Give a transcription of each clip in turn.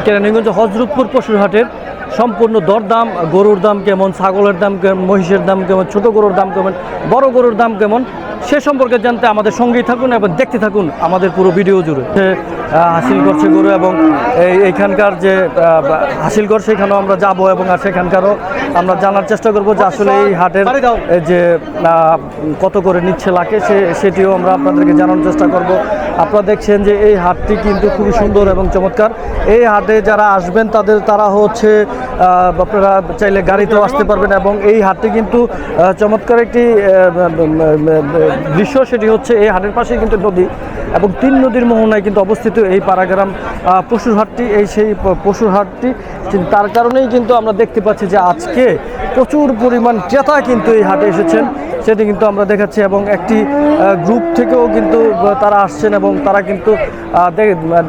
কেরানীগঞ্জ হজরতপুর পশুর হাটের সম্পূর্ণ দরদাম, গরুর দাম কেমন, ছাগলের দাম কেমন, মহিষের দাম কেমন, ছোট গরুর দাম কেমন, বড় গরুর দাম কেমন, সে সম্পর্কে জানতে আমাদের সঙ্গেই থাকুন এবং দেখতে থাকুন আমাদের পুরো ভিডিও জুড়ে। হাসিল করছে গরু এবং এইখানকার যে হাসিলগড় সেখানেও আমরা যাব এবং সেখানকারও আমরা জানার চেষ্টা করব যে আসলে এই হাটের যে কত করে নিচ্ছে লাখে সেটিও আমরা আপনাদেরকে জানানোর চেষ্টা করব। আপনারা দেখছেন যে এই হাটটি কিন্তু খুবই সুন্দর এবং চমৎকার। এই হাটে যারা আসবেন তারা হচ্ছে আপনারা চাইলে গাড়িতেও আসতে পারবেন এবং এই হাটটি কিন্তু চমৎকার একটি দৃশ্য, সেটি হচ্ছে এই হাটের পাশে কিন্তু নদী এবং 3 নদীর মোহনায় কিন্তু অবস্থিত এই পাড়াগ্রাম পশুর হাটটি। সেই পশুর হাটটি, তার কারণেই কিন্তু আমরা দেখতে পাচ্ছি যে আজকে প্রচুর পরিমাণ ক্রেতা কিন্তু এই হাটে এসেছেন, সেটি কিন্তু আমরা দেখাচ্ছি এবং একটি গ্রুপ থেকেও কিন্তু তারা আসছেন এবং তারা কিন্তু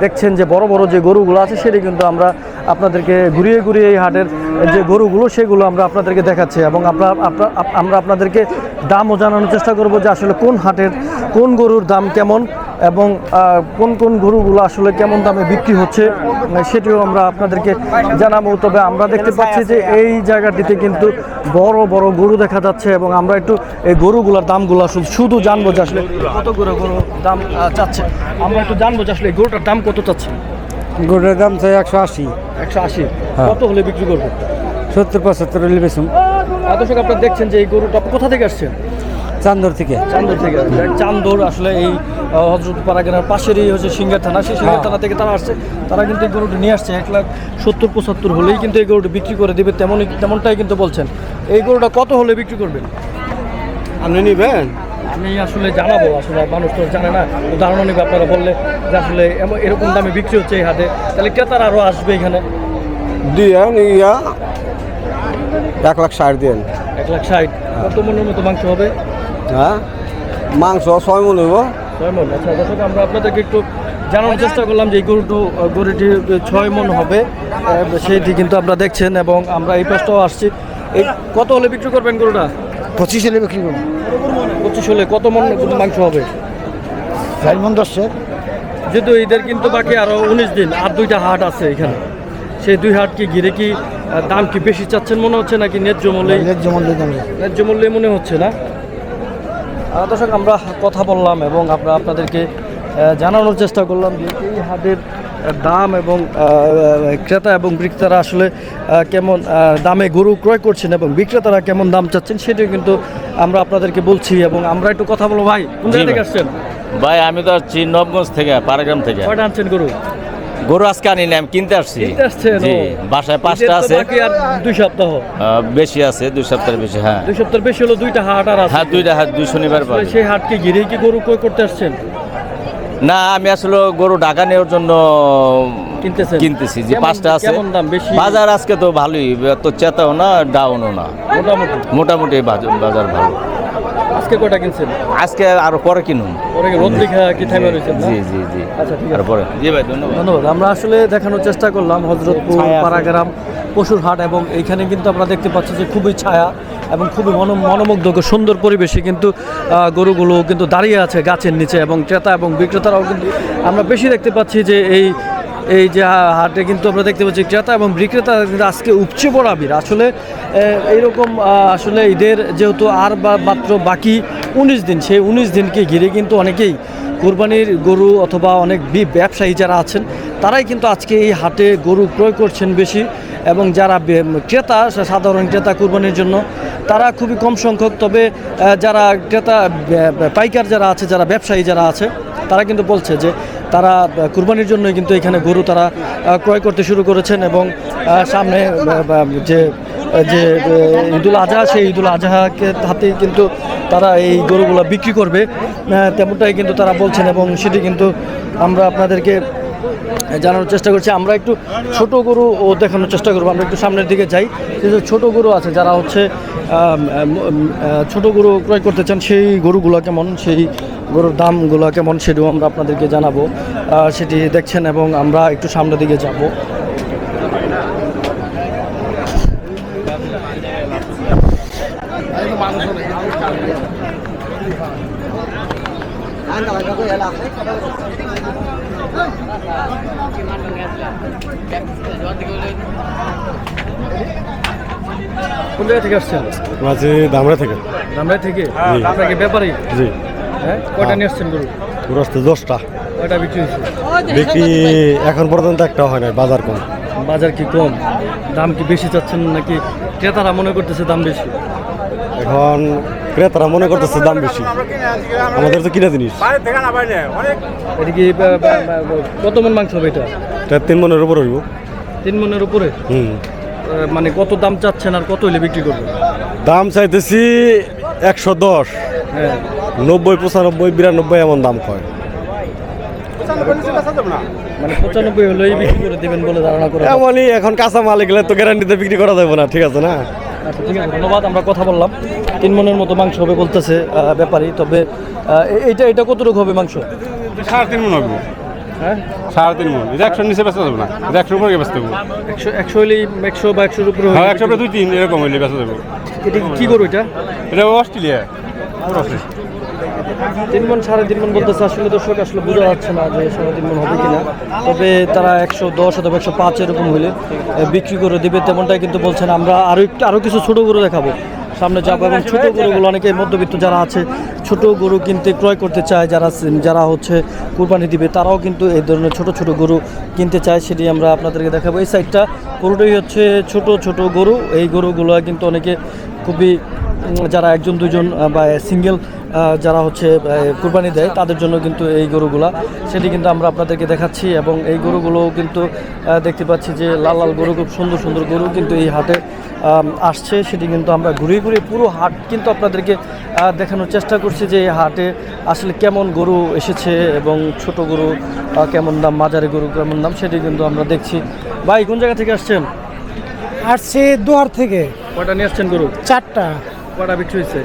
দেখছেন যে বড় বড় যে গরুগুলো আছে সেটি কিন্তু আমরা আপনাদেরকে ঘুরিয়ে ঘুরিয়ে এই হাটের যে গরুগুলো সেগুলো আমরা আপনাদেরকে দেখাচ্ছি এবং আমরা আপনাদেরকে দামও জানানোর চেষ্টা করব যে আসলে কোন হাটের কোন গরুর দাম কেমন এবং কোন কোন গরুগুলো আসলে কেমন দামে বিক্রি হচ্ছে সেটিও আমরা আপনাদেরকে জানাবো। তবে আমরা দেখতে পাচ্ছি যে এই জায়গাটিতে কিন্তু বড় বড় গরু দেখা যাচ্ছে এবং আমরা একটু এই গরুগুলোর দামগুলো শুধু জানবো যে আসলে কত গরুর দাম চাচ্ছে। আমরা একটু জানবো যে আসলে এই গরুটার দাম কত চাচ্ছে। গরুটার দাম চাই 180। 180 কত হলে বিক্রি করবে? 70-75 হলে বেচুন। দর্শক আপনারা দেখছেন যে এই গরুটা কোথা থেকে আসছেন? চান্দর থেকে। চান্দর আসলে এই হজরত পাড়াগ্রামের পাশেরই হচ্ছে সিঙ্গার থানা, সেই সিঙ্গার থানা থেকে তারা আসছে। তারা কিন্তু এই গরুটি নিয়ে আসছে 1,70-75 হলেই কিন্তু এই গরুটি বিক্রি করে দেবে, তেমনটাই কিন্তু বলছেন। এই গরুটা কত হলে বিক্রি করবেন? আপনি নিবেন? আমি আসলে জানাবো, আসলে মানুষ তো জানে না, ধারণা নেবে। আপনারা বললে যে আসলে এরকম দামে বিক্রি হচ্ছে এই হাটে, তাহলে ক্রেতারা আরও আসবে এখানে। দিয়েন 1,60,000 দিন। 1,60,000 কত মনের মতো মাংস হবে? হ্যাঁ, মাংস 6 মণ হইব। 6 মণ। আচ্ছা দর্শক, আমরা আপনাদেরকে একটু জানানোর চেষ্টা করলাম যে এই গরুটি 6 মণ হবে, সেইটি কিন্তু আমরা দেখছেন এবং আমরা এই পাশটাও আসছি। এই কত হলে বিক্রি করবেন গরুটা? 25 হলে বিক্রি করব। 25 হলে কত মণ মাংস হবে? 4 মণ 10। যেহেতু ঈদের কিন্তু বাকি আরও 19 দিন, আর 2টা হাট আছে এখানে, সেই 2 হাটকে ঘিরে কি দাম কি বেশি চাচ্ছেন মনে হচ্ছে নাকি ন্যায্য মূল্যে? ন্যায্য মূল্যে মনে হচ্ছে না। দর্শক, আমরা কথা বললাম এবং আপনাদেরকে জানানোর চেষ্টা করলাম যে এই হাটের দাম এবং ক্রেতা এবং বিক্রেতারা আসলে কেমন দামে গরু ক্রয় করছেন এবং বিক্রেতারা কেমন দাম চাচ্ছেন সেটিও কিন্তু আমরা আপনাদেরকে বলছি। এবং আমরা একটু কথা বলবো। ভাই, কোন জায়গা থেকে আসছেন? ভাই, আমি তো আসছি নবগঞ্জ থেকে, পাড়াগ্রাম থেকে। কয়টা আনছেন গরু? গরু আজকে আনি না, আমি কিনতে আসছি। জি, বাসায় 5টা আছে। আর 2 সপ্তাহ বেশি আছে, 2 সপ্তাহের বেশি। হ্যাঁ, 2 সপ্তাহের বেশি হলো, 2টা হাট আর আছে। হ্যাঁ, 2টা হাট, 2 শনিবার পাবে। সেই হাটকে ঘিরে কি গরু ক্রয় করতে আসছেন? না, আমি আসলে গরু ঢাকা নেওয়ার জন্য কিনতেছি। যে 5টা আছে। কেমন দাম? বেশি? বাজার আজকে তো ভালোই, তো চেতাও না ডাউনও না, মোটামুটি বাজার ভালো। আজকে কয়টা কিনছেন? আজকে আরো পরে কিনুন। পরে রোদ দেখা কি থামে রয়েছেন? জি। আচ্ছা, ঠিক আছে। পরে। জি ভাই, ধন্যবাদ। আমরা আসলে দেখানোর চেষ্টা করলাম হজরতপুর পাড়াগ্রাম পশুর হাট এবং এইখানে কিন্তু আমরা দেখতে পাচ্ছি যে খুবই ছায়া এবং খুবই মনোমুগ্ধকর সুন্দর পরিবেশে কিন্তু গরুগুলো কিন্তু দাঁড়িয়ে আছে গাছের নিচে এবং ক্রেতা এবং বিক্রেতারাও কিন্তু আমরা বেশি দেখতে পাচ্ছি যে এই যে হাটে কিন্তু আমরা দেখতে পাচ্ছি ক্রেতা এবং বিক্রেতা কিন্তু আজকে উপচে পড়া ভিড়। আসলে এইরকম আসলে ঈদের যেহেতু আর মাত্র বাকি 19 দিন, সেই 19 দিনকে ঘিরে কিন্তু অনেকেই কুরবানির গরু অথবা অনেক ব্যবসায়ী যারা আছেন তারাই কিন্তু আজকে এই হাটে গরু ক্রয় করছেন বেশি এবং যারা ক্রেতা, সাধারণ ক্রেতা কুরবানির জন্য তারা খুবই কম সংখ্যক। তবে যারা ক্রেতা পাইকার যারা আছে, যারা ব্যবসায়ী যারা আছে তারা কিন্তু বলছে যে তারা কুরবানির জন্যই কিন্তু এখানে গরু তারা ক্রয় করতে শুরু করেছেন এবং সামনে যে ঈদুল আজহা, সেই ঈদুল আজহাকে হাতেই কিন্তু তারা এই গরুগুলো বিক্রি করবে, তেমনটাই কিন্তু তারা বলছেন এবং সেটি কিন্তু আমরা আপনাদেরকে জানানোর চেষ্টা করছি। আমরা একটু ছোট গরু দেখানোর চেষ্টা করবো। আমরা একটু সামনের দিকে যাই। যে ছোট গরু আছে, যারা হচ্ছে ছোট গরু ক্রয় করতে চান, সেই গরুগুলো কেমন, সেই গরুর দামগুলো কেমন সেটিও আমরা আপনাদেরকে জানাবো। সেটি দেখছেন এবং আমরা একটু সামনের দিকে যাব। কোন জায়গা থেকে আসছেন? মাঝে দামড়া থেকে। ধামরাই থেকে? আপনাকে ব্যাপারী? জি। হ্যাঁ, কয়টা নিয়ে আসছেন গরু? গরু আসতে 10টা। কয়টা বিক্রি হয়েছে? বিক্রি এখন পর্যন্ত একটা হয় না, বাজার কম। বাজার কি কম? দাম কি বেশি চাচ্ছেন নাকি ক্রেতারা মনে করতেছে দাম বেশি? এখন ক্রেতারা মনে করতেছে দাম বেশি, আমাদের তো কিনা জিনিস। এটা কি কত মন মাংস হবে এটা? এটা 3 মনের উপর হইব। 3 মনের উপরে? মানে কত দাম চাচ্ছেন আর কত হলে বিক্রি করবেন? দাম চাইতেছি 110, হ্যাঁ, 90, 95, 92 এমন দাম কয়। মানে 95 হলেই বিক্রি করে দেবেন বলে ধারণা করে। এমনই এখন কাঁচা মাল গেলে তো গ্যারান্টিতে বিক্রি করা যাবে না, ঠিক আছে না? আচ্ছা, ঠিক আছে, ধন্যবাদ। আমরা কথা বললাম 3 মনের মতো মাংস হবে বলতেছে ব্যাপারী। তবে এটা কতটুকু হবে মাংস? 3.5 মন হবে। হ্যাঁ, 3.5 মন। এটা 100 নিচে বেচা যাবে না, এটা 100 উপরে বেচতে হবে। 100 হলেই 100 বা 100-র উপরে হ্যাঁ, 100 উপরে 2-3 এরকম হইলে বেচা যাবে। এটা কি করো এটা? এটা অস্ট্রেলিয়া। 3 মন 3.5 মন বলতেছে। আসলে দর্শক আসলে বোঝা যাচ্ছে না যে 3.5 মন হবে কিনা। তবে তারা 110 অথবা 105 এরকম হলে বিক্রি করে দিবে, তেমনটাই কিন্তু বলছেন। আমরা আরো কিছু ছোট গরু দেখাবো, সামনে যাবো। এবং ছোট গরুগুলো অনেকে মধ্যবিত্ত যারা আছে ছোট গরু কিনতে ক্রয় করতে চায়, যারা হচ্ছে কুরবানি দিবে, তারাও কিন্তু এই ধরনের ছোট ছোট গরু কিনতে চায়। সেটি আমরা আপনাদেরকে দেখাবো। এই সাইডটা পুরোটাই হচ্ছে ছোট ছোট গরু। এই গরুগুলো কিন্তু অনেকে খুবই, যারা 1-2 বা সিঙ্গেল যারা হচ্ছে কুরবানি দেয় তাদের জন্য কিন্তু এই গরুগুলা, সেটি কিন্তু আমরা আপনাদেরকে দেখাচ্ছি। এবং এই গরুগুলো কিন্তু দেখতে পাচ্ছি যে লাল লাল গরু, খুব সুন্দর সুন্দর গরু কিন্তু এই হাটে আসছে। সেটি কিন্তু আমরা ঘুরিয়ে ঘুরিয়ে পুরো হাট কিন্তু আপনাদেরকে দেখানোর চেষ্টা করছি যে এই হাটে আসলে কেমন গরু এসেছে এবং ছোট গরু কেমন দাম, মাঝারি গরু কেমন দাম, সেটি কিন্তু আমরা দেখছি। ভাই, কোন জায়গা থেকে আসছেন? আসছে দুয়ার থেকে। কয়টা নিয়ে আসছেন গরু? 4টা। কয়টা বিক্রি হয়েছে?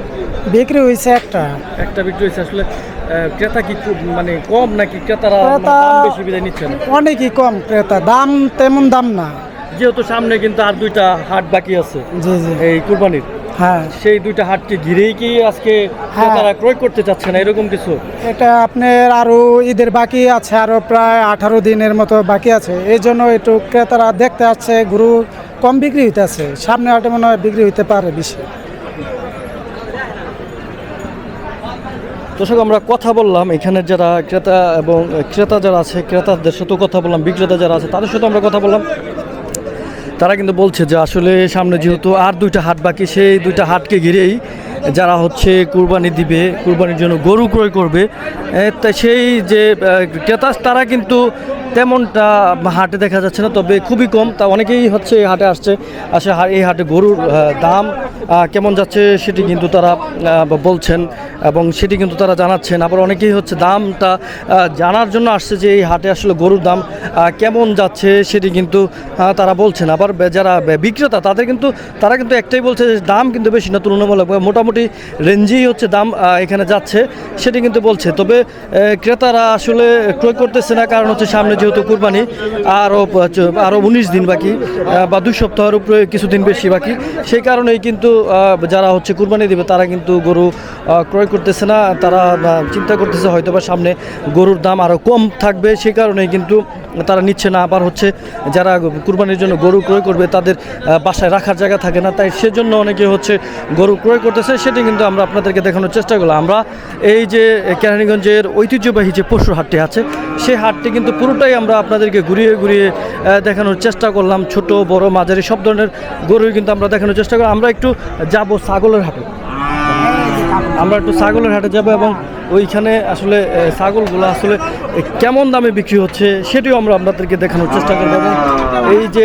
বিক্রি হয়েছে একটা বিক্রি হয়েছে। আসলে ক্রেতা কি খুব মানে কম নাকি ক্রেতারা দাম বেশি বিদায় নিচ্ছেন? অনেকই কম ক্রেতা, দাম তেমন দাম না। যেহেতু সামনে কিন্তু আর 2টা হাট বাকি আছে জি জি, এই কুরবানির, হ্যাঁ। সেই 2টা হাটকে ঘিরেই কি আজকে ক্রেতারা ক্রয় করতে চাচ্ছে না এরকম কিছু? এটা আপনার আরো ঈদের বাকি আছে, আরো প্রায় 18 দিনের মতো বাকি আছে। এই জন্য একটু ক্রেতারা দেখতে আসছে, গরু কম বিক্রি হইতে আছে। সামনে হাটে মনে হয় বিক্রি হইতে পারে বেশি। দর্শক, আমরা কথা বললাম এখানে যারা ক্রেতা এবং ক্রেতা যারা আছে, ক্রেতাদের সাথেও কথা বললাম, বিক্রেতা যারা আছে তাদের সাথেও আমরা কথা বললাম। তারা কিন্তু বলছে যে আসলে সামনে যেহেতু আর 2টা হাট বাকি, সেই 2টা হাটকে ঘিরেই যারা হচ্ছে কুরবানি দিবে, কুরবানির জন্য গরু ক্রয় করবে, তাই সেই যে ক্রেতা তারা কিন্তু তেমনটা হাটে দেখা যাচ্ছে না। তবে খুবই কম, তা অনেকেই হচ্ছে এই হাটে আসছে। এই হাটে গরুর দাম কেমন যাচ্ছে সেটি কিন্তু তারা বলছেন এবং সেটি কিন্তু তারা জানাচ্ছেন। আবার অনেকেই হচ্ছে দামটা জানার জন্য আসছে যে এই হাটে আসলে গরুর দাম কেমন যাচ্ছে সেটি কিন্তু তারা বলছেন। আবার যারা বিক্রেতা তারা কিন্তু একটাই বলছে যে দাম কিন্তু বেশি না, তুলনামূলক মোটামুটি রেঞ্জেই হচ্ছে দাম এখানে যাচ্ছে, সেটি কিন্তু বলছে। তবে ক্রেতারা আসলে ক্রয় করতেছে না, কারণ হচ্ছে সামনে যেহেতু কুরবানি আরও 19 দিন বাকি বা 2 সপ্তাহের উপরে কিছুদিন বেশি বাকি, সেই কারণেই কিন্তু যারা হচ্ছে কুরবানি দেবে তারা কিন্তু গরু ক্রয় করতেছে না। তারা চিন্তা করতেছে হয়তো বা সামনে গরুর দাম আরও কম থাকবে, সেই কারণেই কিন্তু তারা নিচ্ছে না। আবার হচ্ছে যারা কুরবানির জন্য গরু ক্রয় করবে তাদের বাসায় রাখার জায়গা থাকে না, তাই সেজন্য অনেকে হচ্ছে গরু ক্রয় করতেছে। সেটি কিন্তু আমরা আপনাদেরকে দেখানোর চেষ্টা করলাম। আমরা এই যে কেরানীগঞ্জের ঐতিহ্যবাহী যে পশুর হাটটি আছে, সেই হাটটি কিন্তু পুরোটাই আমরা আপনাদেরকে ঘুরিয়ে ঘুরিয়ে দেখানোর চেষ্টা করলাম। ছোট বড় মাঝারি সব ধরনের গরুই কিন্তু আমরা দেখানোর চেষ্টা করলাম। আমরা একটু যাব ছাগলের হাটে, যাব এবং ওইখানে আসলে ছাগলগুলো আসলে কেমন দামে বিক্রি হচ্ছে সেটিও আমরা আপনাদেরকে দেখানোর চেষ্টা করবো। এবং এই যে